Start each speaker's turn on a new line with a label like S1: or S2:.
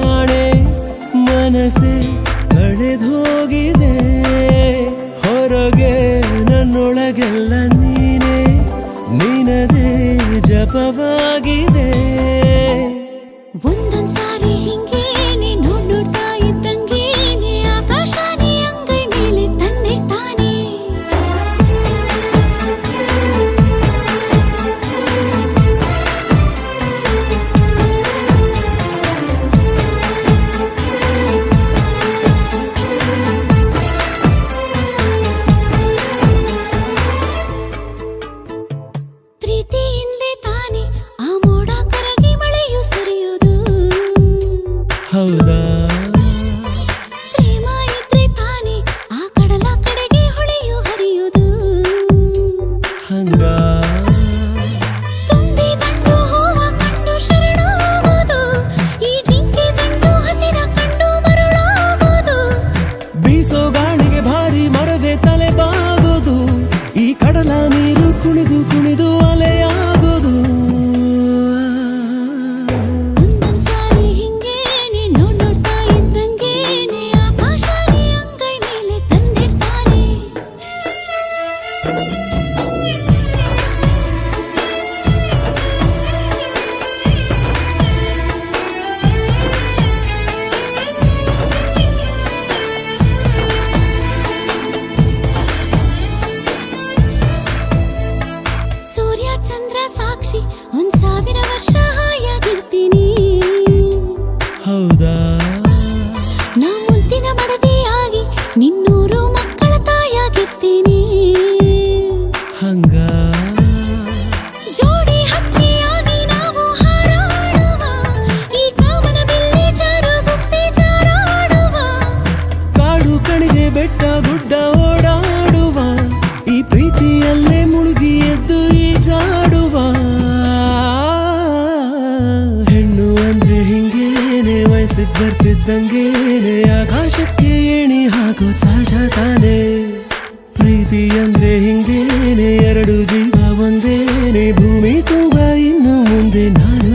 S1: ಕಾಣೆ ಮನಸ್ಸೆ ಕಳೆದೋಗಿದೆ ಹೊರಗೆ ನನ್ನೊಳಗೆಲ್ಲ ನೀನೆ ನಿನದೇ ಜಪವಾಗಿದೆ
S2: ಒಂದೊಂದ್ಸಾರಿ ಹಿಂಗೇನೆ ನೋಡ್ತಾ ಇದ್ದಂಗೇನೆ ಆಕಾಶನೇ ಅಂಗೈ ಮೇಲೆ ತಂದಿಡ್ತಾನೆ ಪ್ರೀತಿಯಿಂದಲೇ ತಾನೆ ಆ ಮೋಡ ಕರಗಿ ಮಳೆಯು ಸುರಿಯೋದು
S1: ಹೌದಾ
S2: ಪ್ರೇಮ ಇದ್ರೆ ತಾನೆ ಆ ಕಡಲ ಕಡೆಗೆ ಹೊಳೆಯು ಹರಿಯೋದು
S1: ಹಂಗ
S2: ತುಂಬಿ ದಂಡು ಹೂವ ಕಂಡು ಶರಣಾಗೋದು ಈ ಜಿಂಕೆ ದಂಡು ಹಸಿರ ಕಂಡು ಮರುಳಾಗೋದು
S1: ಬೀಸೋ ಗಾಳಿಗೆ ಭಾರಿ ಮರವೇ ತಲೆ ಬಾಗೋದು ಈ ಕಡಲ ನೀರು ಕುಣಿದು ಕುಣಿದು ಅಲೆಯಾಗೋದು
S2: ಒಂದೊಂದ್ಸಾರಿ ಹಿಂಗೇನೆ ನೋಡ್ತಾ ಇದ್ದಂಗೇನೆ ಆಕಾಶನೇ ಅಂಗೈ ಮೇಲೆ ತಂದಿಡ್ತಾನೆ ಸೂರ್ಯ ಚಂದ್ರ ಸಾಕ್ಷಿ 1,000 ವರ್ಷ ಹಾಯಾಗಿರ್ತೀನಿ
S1: ಹೌದಾ
S2: ನಾ ಮುದ್ದಿನ ಮಡದಿಯಾಗಿ ನಿನ್ನೂರು ಮಕ್ಕಳ ತಾಯಾಗಿರ್ತೀನಿ
S1: ಹಂಗ
S2: ಜೋಡಿ ಹಕ್ಕಿಯಾಗಿ ನಾವು ಹಾರಾಡುವ ಈ ಕಾಮನ ಬಿಲ್ಲಿ ಜಾರು ಗುಪ್ಪಿ ಜಾರಾಡುವ
S1: ಕಾಡು ಕಣಿವೆ ಬೆಟ್ಟ ಗುಡ್ಡ ಓಡಾಡುವ ಈ ಪ್ರೀತಿಯಲ್ಲೇ ಮುಳುಗಿ ಎದ್ದು ಈಜಾಡುವ ಹೆಣ್ಣು ಅಂದ್ರೆ ಹಿಂಗೇನೆ ವಯಸ್ಸಿಗೆ ಬರ್ತಿದ್ದಂಗೇನೆ ಆಕಾಶಕ್ಕೆ ಏಣಿ ಹಾಕೋ ಸಹಜ ತಾನೆ ಪ್ರೀತಿ ಅಂದ್ರೆ ಹಿಂಗೇನೆ ಎರಡು ಜೀವ ಒಂದೇನೆ ಭೂಮಿ ತುಂಬ ಇನ್ನು ಮುಂದೆ ನಾನು